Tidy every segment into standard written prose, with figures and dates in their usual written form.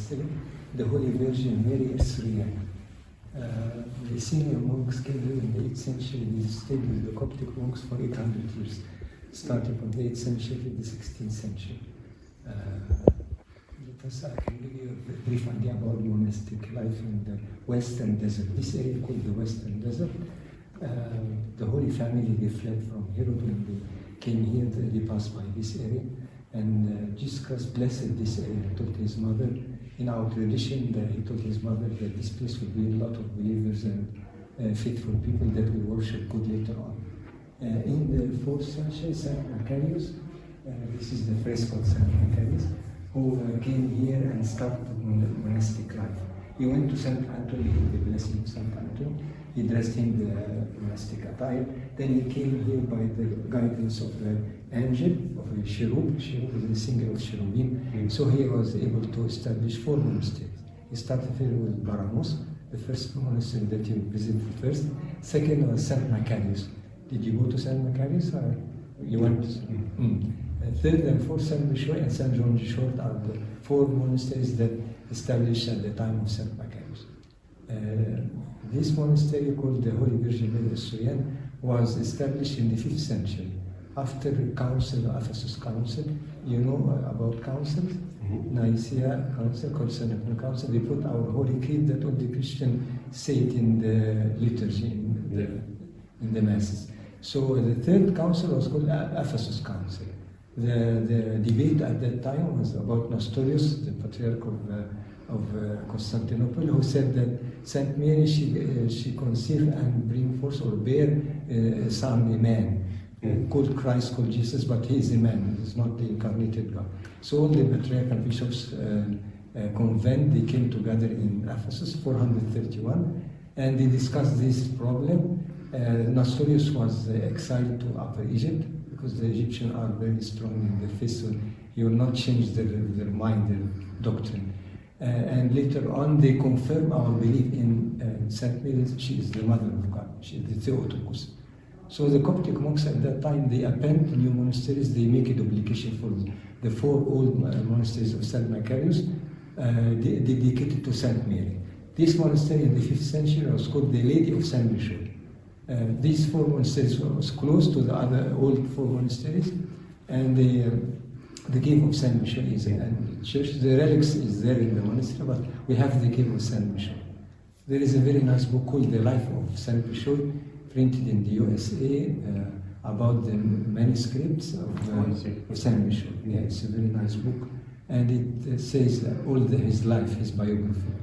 monastery, the Holy Virgin Mary Syrian. The Syrian monks came here in the 8th century. They stayed with the Coptic monks for 800 years, starting from the 8th century to the 16th century. I can give you a brief idea about monastic life in the Western Desert. This area called the Western Desert. The Holy Family, they fled from Herod when they came here, they passed by this area. And Jesus Christ blessed this area. He told his mother, in our tradition, he told his mother that this place would be a lot of believers and faithful people that will worship God later on. In the 4th century, Saint Macarius, this is the fresco of Saint Macarius, who came here and started monastic life. He went to Saint Anthony, the blessing of Saint Anthony. He dressed in the monastic attire. Then he came here by the guidance of the angel, of a cherub. Cherub is a single of cherubim. So he was able to establish 4 monasteries. He started here with Baramos, the first monastery that you visited first. Second was Saint Macarius. Did you go to Saint Macarius or you went? Third and fourth, Saint Michel and Saint John Short are the 4 monasteries that established at the time of Saint Macarius. This monastery, called the Holy Virgin Mary Surian, was established in the 5th century after the Council, Ephesus Council. You know about councils? Nicaea Council, Constantinople Council. They put our Holy Creed that only Christian say it in the liturgy, in the masses. So the 3rd council was called Ephesus Council. The debate at that time was about Nestorius, the Patriarch of Constantinople, who said that Saint Mary, she conceived and bring forth or bear a son, a man, called Christ, called Jesus, but he is a man, he is not the incarnated God. So all the patriarchal bishops convent, they came together in Ephesus, 431, and they discussed this problem. Nestorius was exiled to Upper Egypt, because the Egyptians are very strong in their faith, so he will not change their mind, their doctrine. And later on, they confirm our belief in Saint Mary. She is the Mother of God. She is the Theotokos. So the Coptic monks at that time, they append new monasteries. They make a duplication for the 4 old monasteries of Saint Macarius, dedicated to Saint Mary. This monastery in the 5th century was called the Lady of Saint Michel. These 4 monasteries was close to the other old 4 monasteries, and the cave of Saint Michel is in the church. The relics is there in the monastery, but we have the cave of Saint Michel. There is a very nice book called The Life of Saint Michel, printed in the USA, about the manuscripts of Saint Michel. Yeah, it's a very nice book, and it says all his life, his biography.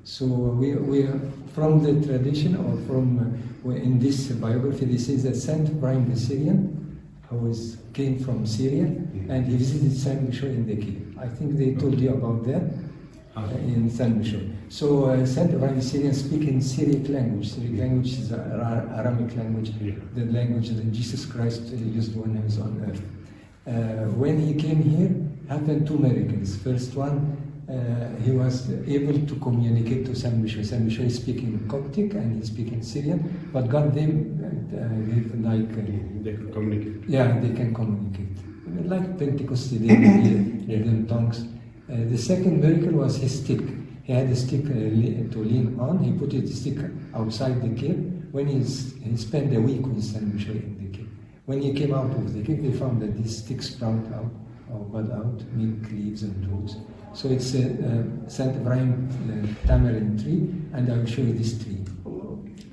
So we are from the tradition, or from in this biography, they say that Saint Ibrahim the Syrian, who came from Syria, and he visited Saint Michel in the cave. I think they told you about that in Saint Michel. So Saint Ibrahim the Syrian speak in Syriac language. Syriac language is Aramic language, the language that Jesus Christ used when he was on earth. When he came here, happened 2 miracles. First one, he was able to communicate to Saint Michel. Saint Michel is speaking Coptic and he's speaking Syrian, but God them they can communicate. Yeah, they can communicate. Like Pentecost, they hear them tongues. The second miracle was his stick. He had a stick to lean on. He put the stick outside the cave. When he spent a week with Saint Michel in the cave. When he came out of the cave, they found that this stick sprout out, or bud out, make leaves and roots. So it's a Saint Ibrahim tamarind tree, and I will show you this tree.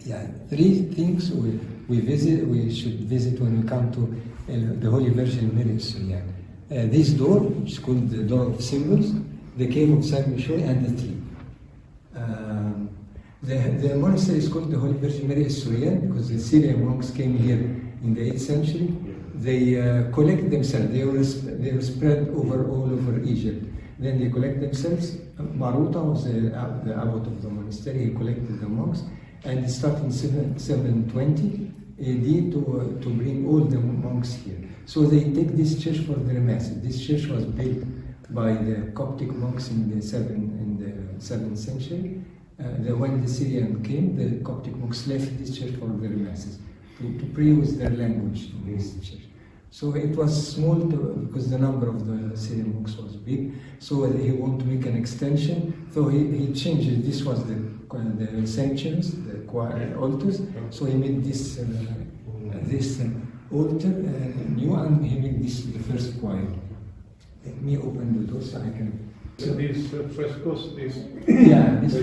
Yeah, 3 things we should visit when we come to the Holy Virgin Mary Syrian. This door, which is called the Door of Symbols, the cave of Saint Michel, and the tree. The monastery is called the Holy Virgin Mary Syrian because the Syrian monks came here in the 8th century. They collect themselves. They were spread all over Egypt. Then they collect themselves. Maruta was the abbot of the monastery. He collected the monks, and it started in 720 AD to bring all the monks here. So they take this church for their masses. This church was built by the Coptic monks in the 7th century. When the Syrian came, the Coptic monks left this church for their masses to pray with their language in this church. So it was small because the number of the Syrian books was big. So he wanted to make an extension. So he changed it. This was the sanctuaries, the choir altars. So he made this altar new, and he made this the first choir. Let me open the door so I can. So these frescoes, yeah, this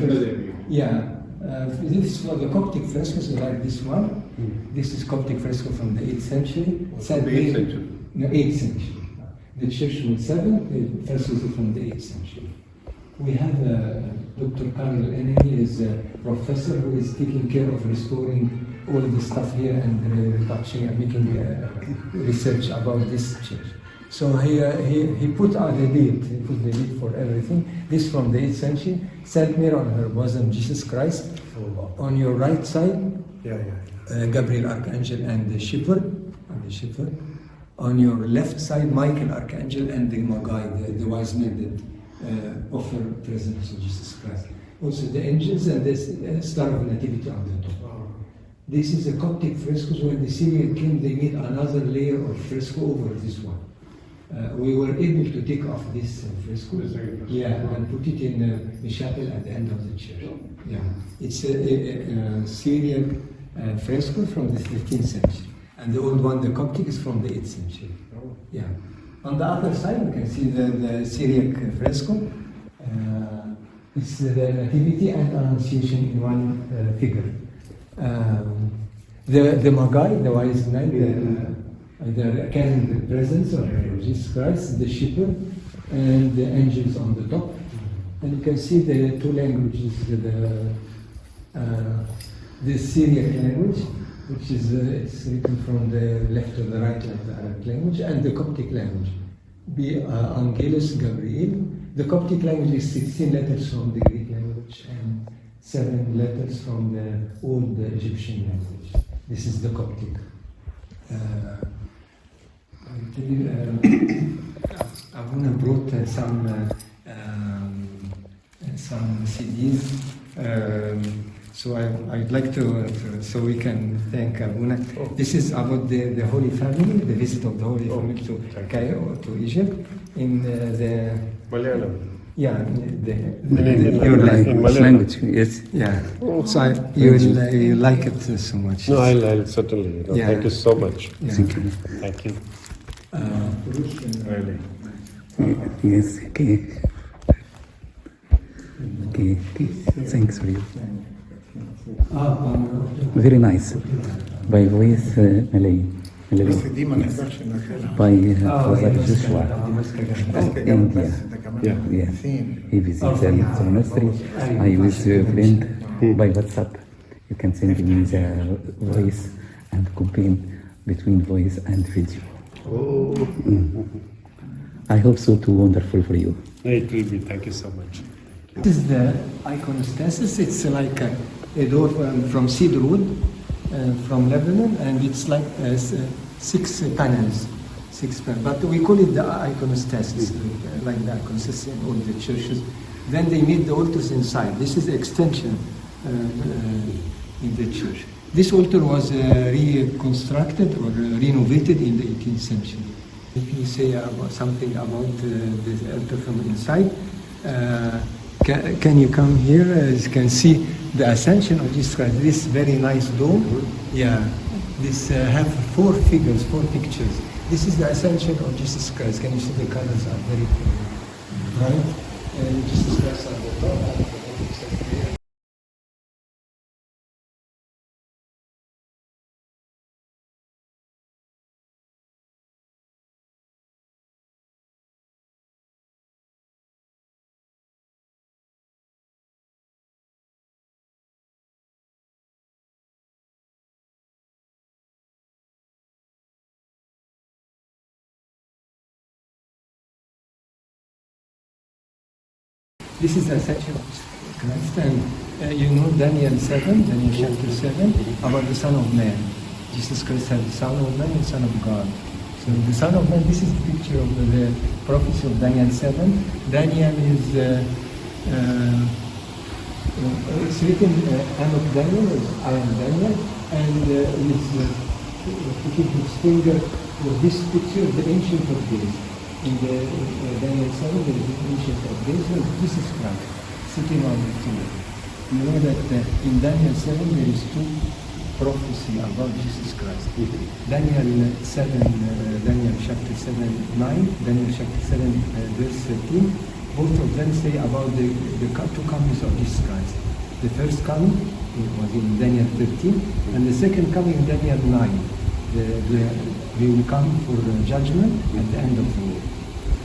this is for the Coptic frescoes like this one. This is Coptic fresco from the 8th century. the 8th century? No, 8th century. The church was 7th, the frescoes are from the 8th century. We have Dr. Carl Enemy is a professor who is taking care of restoring all the stuff here and retouching and making research about this church. So he put the date, he put the date for everything. This from the 8th century. Saint Mary on her bosom, Jesus Christ. On your right side, Gabriel Archangel and the shepherd. On your left side, Michael Archangel and the Magi, the wise men that offer presents to Jesus Christ. Also the angels and the Star of Nativity on the top. This is a Coptic frescoes. When the Syrian came, they made another layer of fresco over this one. We were able to take off this fresco, and put it in the chapel at the end of the church. Yeah, it's a Syrian fresco from the 15th century, and the old one, the Coptic, is from the 8th century. Yeah. On the other side, you can see the Syriac fresco. It's the Nativity and Annunciation in one figure. The Magi, the wise men, they're carrying the presence of Jesus Christ, the shepherd, and the angels on the top. And you can see the two languages, the Syriac language, which is it's written from the left to the right like the Arabic language, and the Coptic language. Angelus Gabriel. The Coptic language is 16 letters from the Greek language and 7 letters from the old Egyptian language. This is the Coptic. Abuna brought some CDs. So I'd like to so we can thank Abuna. This is about the Holy Family, the visit of the Holy Family to Cairo, to Egypt, in the Malayalam. Yeah, your language, yes. Yeah, so you like it so much. No, I'll certainly. Yeah. Thank you so much. Yeah. Thank you. Really. Yes, okay. Okay, thanks for you. Very nice. By voice Malay. دي ما نقدرش ندخلها. By Father Joshua, India. Yeah. He visits the monastery. I with a friend by WhatsApp. You can send me the voice and combine between voice and video. I hope so too wonderful for you. It will be. Thank you so much. This is the iconostasis. It's like a door from cedar wood from Lebanon, and it's like 6 panels. But we call it the iconostasis, like the iconostasis in all the churches. Then they made the altars inside. This is the extension in the church. This altar was reconstructed or renovated in the 18th century. Let me say something about the altar from inside. Can you come here? As you can see the Ascension of Jesus Christ. This very nice dome. Yeah, this have 4 figures, 4 pictures. This is the Ascension of Jesus Christ. Can you see the colors are very bright? And Jesus Christ on the top. This is the Ascension of Christ, and you know Daniel 7, Daniel chapter 7, about the Son of Man. Jesus Christ said the Son of Man and Son of God. So the Son of Man, this is the picture of the prophecy of Daniel 7. Daniel is, it's written, Enoch Daniel, is I am Daniel, and he's putting his finger For this picture, the Ancient of Days. In the Daniel 7, there is the Ancient of Days with Jesus Christ sitting on the throne. You know that in Daniel 7 there is two prophecy about Jesus Christ. Daniel 7, Daniel chapter 7, 9, Daniel chapter 7, verse 13, both of them say about the two comings of Jesus Christ. The first coming was in Daniel 13, and the second coming in Daniel 9. They will come for judgment at the end of the world.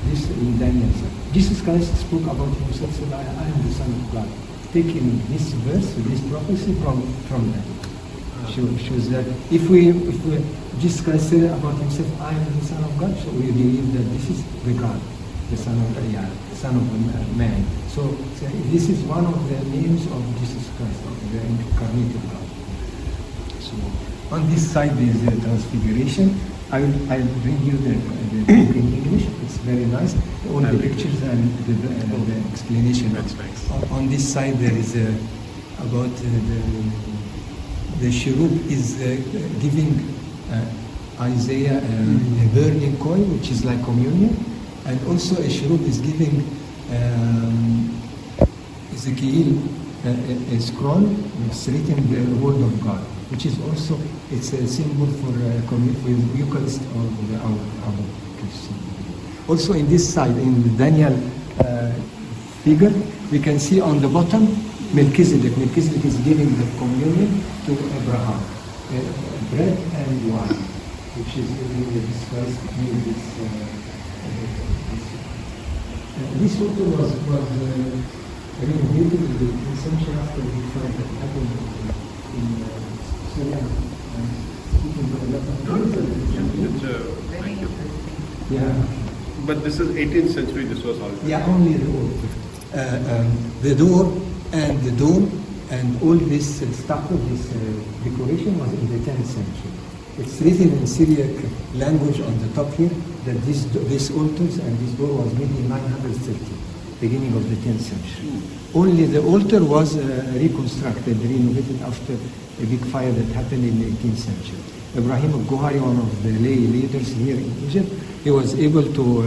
This in Daniel 7. Jesus Christ spoke about himself, said, I am the Son of God. Taking this verse, this prophecy from that. Shows that if we Jesus Christ said about himself, I am the Son of God, so we believe that this is the God, the Son of the Son of Man. So this is one of the names of Jesus Christ, of the incarnated God. So on this side there is the Transfiguration. I'll bring you the book in English. It's very nice. All the pictures and the explanation. That's nice. On this side there is about the cherub is giving Isaiah a burning coin, which is like communion, and also a cherub is giving Ezekiel a scroll with written the word of God, which is also it's a symbol for Eucharist or our Christian. Also in this side, in the Daniel figure, we can see on the bottom Melchizedek. Melchizedek is giving the communion to Abraham, bread and wine, which is described in this. This altar was renovated in the century after the fire that happened in Sوريال. Yeah. But this is 18th century, this was all. Yeah, only the altar. The door and the dome and all this stuff, this decoration was in the 10th century. It's written in Syriac language on the top here that these altars and this door was made in 930, beginning of the 10th century. Only the altar was reconstructed, renovated after a big fire that happened in the 18th century. Ibrahim al-Gohari, one of the lay leaders here in Egypt, he was able to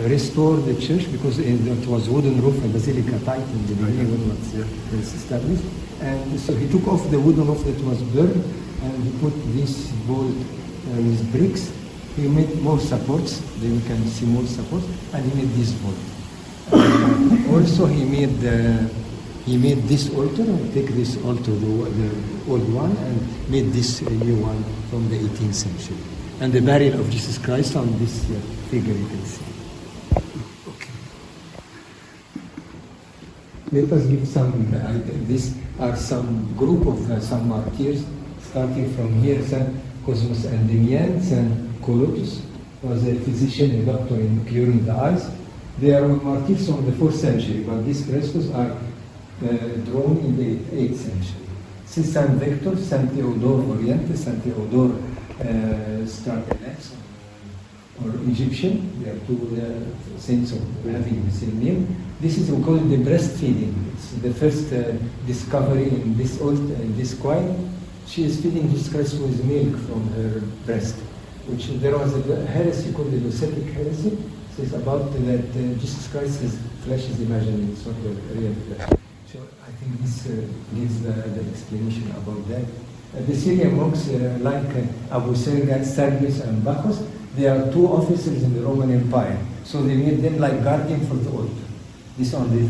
restore the church because it was wooden roof, a basilica type in the beginning when it was established. And so he took off the wooden roof that was burned and he put this vault with bricks. He made more supports, then you can see more supports, and he made this vault. Also he made this altar, and take this altar, the old one, and made this new one from the 18th century. And the burial of Jesus Christ on this figure you can see. Okay. Let us give some, these are some group of some martyrs, starting from here, Saint Cosmas and Damian, Saint Colotus was a physician, a doctor in curing the eyes. They are martyrs from the 4th century, but these frescoes are drawn in the 8th century. Saint Victor, Saint Theodore Oriental, Saint Theodore Startenex, or Egyptian. They are two saints of having the same name. This is, we call it the breastfeeding. It's the first discovery in this this coin. She is feeding Jesus Christ with milk from her breast, which there was a heresy called the Docetic heresy. It's about that Jesus Christ is flesh is imaginary, it's not the real flesh. So I think this gives the explanation about that. The Syrian monks, like Abu Sergius and Bacchus, they are two officers in the Roman Empire. So they made them like guardian for the altar. This on the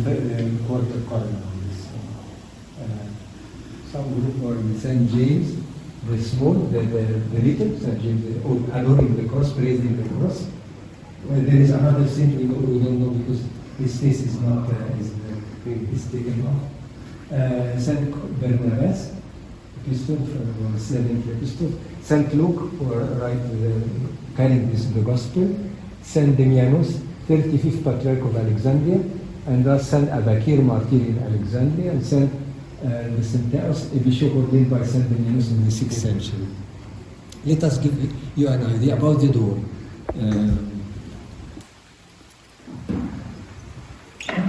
quarter corner. Some group are St. James, the small, the little, St. James, adoring the cross, praising the cross. Well, there is another saint we don't know because his face is not, is taken off. St. Barnabas, epistle from the 7th epistle. St. Luke, who carrying the gospel. St. Damianus, 35th Patriarch of Alexandria. And St. Abakir, martyr in Alexandria. And St. Vicentius, a bishop ordained by St. Damianus in the 6th century. Let us give you an idea about the door.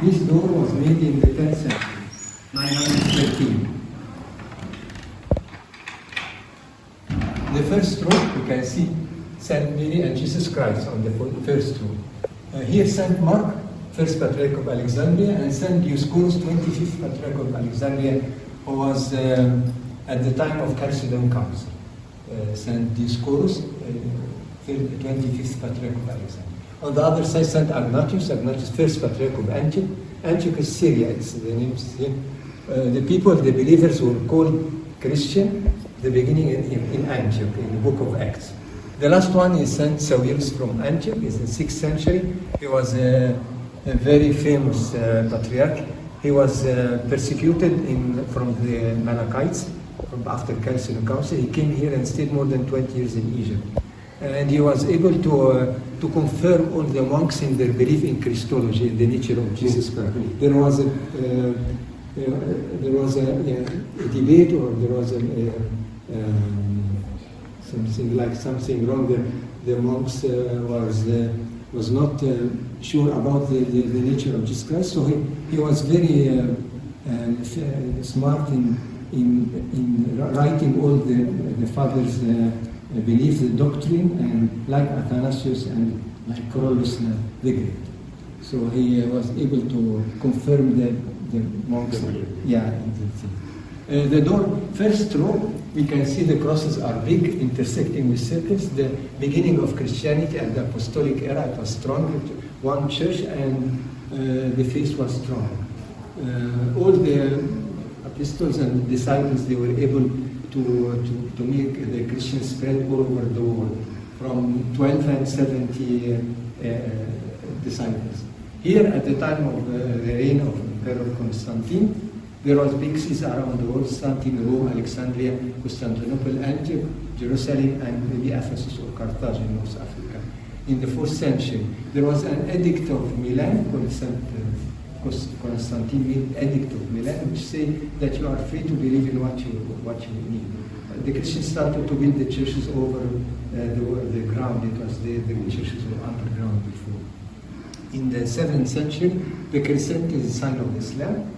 This door was made in the 10th century, 913. The first row, you can see Saint Mary and Jesus Christ on the first row. Here Saint Mark, first Patriarch of Alexandria, and Saint Dioscorus, 25th Patriarch of Alexandria, who was at the time of Chalcedon Council. Saint Dioscorus, 25th Patriarch of Alexandria. On the other side, Saint Ignatius, first Patriarch of Antioch. Antioch is Syria, it's the name here. The people, the believers, were called Christian, the beginning in Antioch, in the book of Acts. The last one is Saint Cyrillus from Antioch, is the 6th century. He was a very famous patriarch. He was persecuted from the Malachites after Chalcedon Council. He came here and stayed more than 20 years in Egypt. And he was able to confirm all the monks in their belief in Christology, in the nature of Jesus Christ. There was a debate, or there was something wrong. The monks was not sure about the nature of Jesus Christ. So he was very smart in writing all the fathers' beliefs, the doctrine, and like Athanasius and like Carolus the Great. So he was able to confirm the monks. Yeah, the door, first row, we can see the crosses are big, intersecting with circles. The beginning of Christianity at the Apostolic era, it was strong, one church, and the faith was strong. All the apostles and disciples, they were able to make the Christian spread all over the world, from 12 and 70 disciples. Here, at the time of the reign of Emperor Constantine, there was big cities around the world: Constantine, Rome, Alexandria, Constantinople, Antioch, Jerusalem, and maybe Ephesus or Carthage in North Africa. In the 4th century, there was an edict of Milan called Constantine Edict of Milan, which say that you are free to believe in what you need. The Christians started to build the churches over the ground. It was the churches were underground before. In the 7th century, the crescent is a sign of Islam,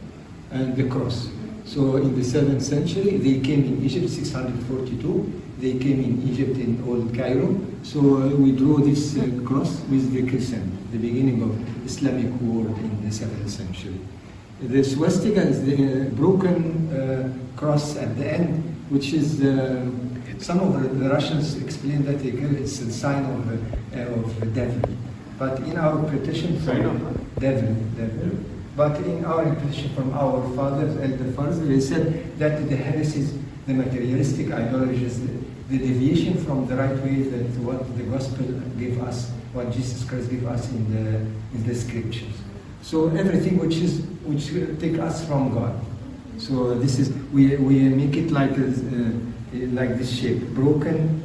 and the cross. So in the 7th century, they came in Egypt, 642. They came in Egypt in Old Cairo. So we drew this cross with the crescent, the beginning of Islamic war in the 7th century. The swastika is the broken cross at the end, which is some of the Russians explain that it's a sign of the devil. But in our interpretation from devil. But in our interpretation from our fathers, elder fathers, they said that the heresies, the materialistic ideologies, the deviation from the right way, that what the gospel gave us, what Jesus Christ gave us in the scriptures. So everything which take us from God. So this is we make it like this shape, broken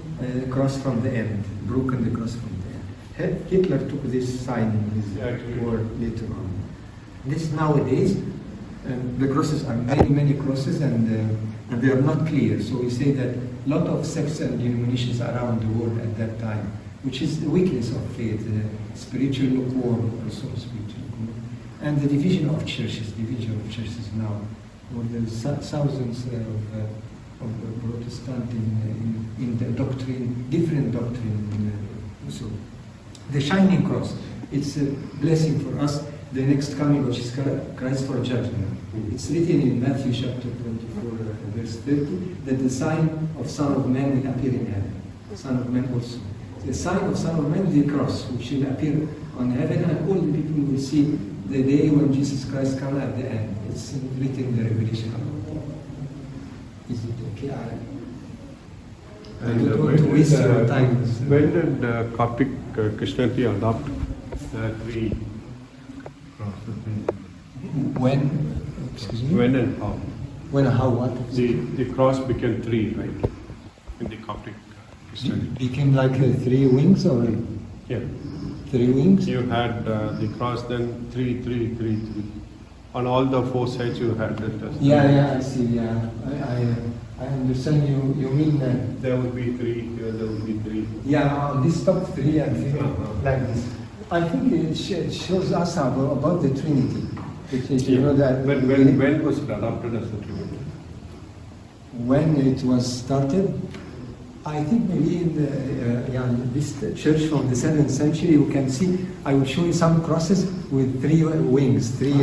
cross from the end, broken the cross from the end. Hitler took this sign in his war later on. This nowadays, the crosses are many crosses, and they are not clear. So we say that a lot of sects and denominations around the world at that time, which is the weakness of faith, spiritual lukewarm, also spiritual lukewarm, and the division of churches now. Or there's thousands of Protestant in the doctrine, different doctrine. So the shining cross, it's a blessing for us. The next coming, which is Christ for judgment. It's written in Matthew chapter 24, verse 30, that the sign of Son of Man will appear in heaven. Son of Man also. The sign of Son of Man is the cross, which will appear on heaven, and all the people will see the day when Jesus Christ comes at the end. It's written in the Revelation. Is it okay? I don't want to waste your time. When did Coptic Christianity adopt the three crosses? When? Excuse me? When and how? When and how what? The cross became three, right? In the Coptic Christianity. Became like 3 wings, or? Yeah. 3 wings? You had the cross, then three. On all the 4 sides you had that. Yeah, I see. Yeah, I understand. You mean that there would be 3. Here there would be 3. Yeah, this top 3 and 3 like this. I think it shows us about the Trinity. You know that when was it adopted as a Trinity? When it was started, I think maybe in this church from the 7th century, you can see, I will show you some crosses with three wings. They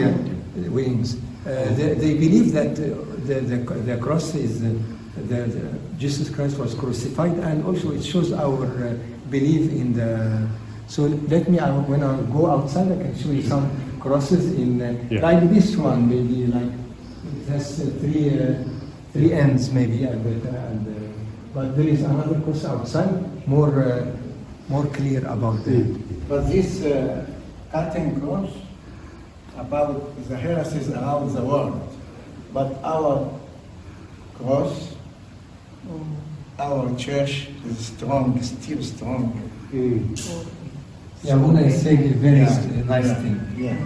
believe that the cross is, Jesus Christ was crucified, and also it shows our belief in the, so let me, when I go outside, I can show you some crosses in, like this one, maybe like, it has three ends maybe, but there is another cross outside, more clear about that. But this cutting cross about the heresies around the world, but our cross, our church is strong, still strong. Yamuna is saying a very nice thing. Yeah.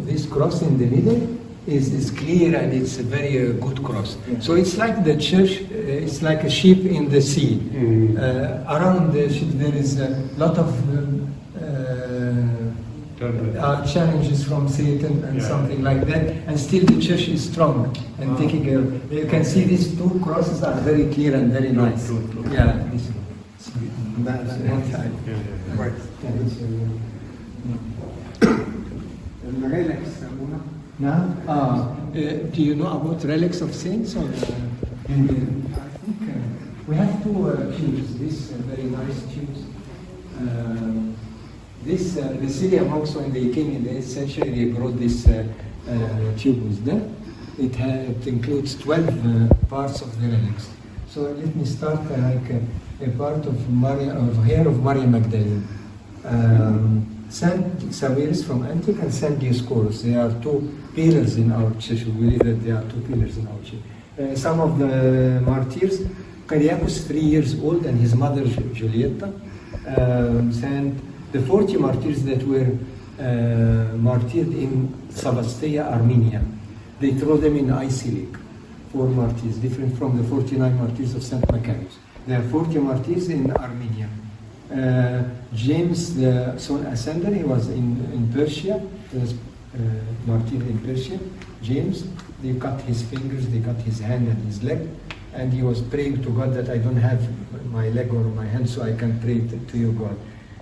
This cross in the middle is clear, and it's a very good cross. Yeah. So it's like the church, it's like a ship in the sea. Around the ship there is a lot of challenges from Satan and something like that, and still the church is strong and taking care. You can see these two crosses are very clear and very nice. Yeah. This do you know about relics of saints? Or, I think we have two tubes. This very nice tubes. The Syrian monks, when they came in the 8th century, they brought this tube with them. It includes 12 parts of the relics. So let me start like a part of hair of Maria Magdalene. Saint Sawiris from Antioch and Saint Dioscorus. They are two pillars in our church. We believe that they are two pillars in our church. Some of the martyrs, Kyriakos, 3 years old, and his mother Julietta. The 40 martyrs that were martyred in Sebastia, Armenia. They throw them in icy lake. 4 martyrs, different from the 49 martyrs of St. Macarius. There are 40 martyrs in Armenia. James, the son ascender, he was in Persia. He was martyred in Persia. James, they cut his fingers, they cut his hand and his leg, and he was praying to God that I don't have my leg or my hand, so I can pray to you, God.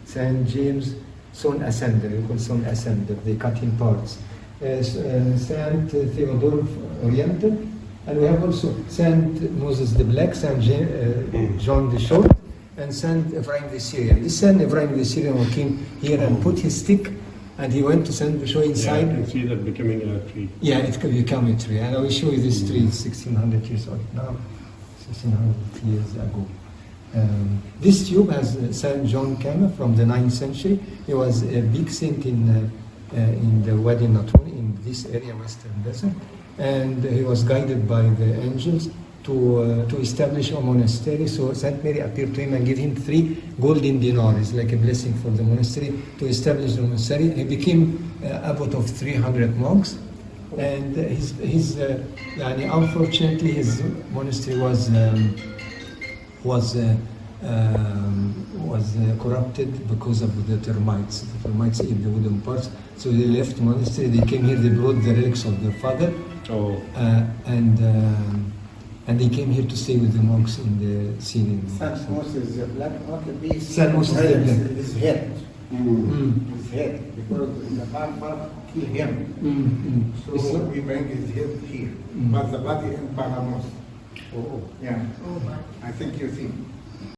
Saint James, son ascender, we call son ascender. They cut in parts. Saint Theodore Oriental, and we have also Saint Moses the Black, Saint John the Short, and Saint Ephraim the Syrian. This Saint Ephraim the Syrian came here and put his stick, and he went to Saint Bishop inside. Yeah, you can see that becoming a tree. Yeah, it could become a tree. And I will show you this tree, 1600 years old now, 1600 years ago. This tube has Saint John Cama from the 9th century. He was a big saint in the Wadi Natun, in this area, Western Desert, and he was guided by the angels to establish a monastery. So Saint Mary appeared to him and gave him 3 golden dinars, like a blessing for the monastery, to establish the monastery. He became abbot of 300 monks, and unfortunately his monastery was corrupted because of the termites. The termites ate the wooden parts, so they left the monastery. They came here. They brought the relics of their father, and they came here to stay with the monks in the Syrian. Saint Moses the Black, not the beast. Saint Moses the Black. His head. His head, because the Barbar kill him. So we bring his head here, but the body in Paramos. Yeah, I think you see.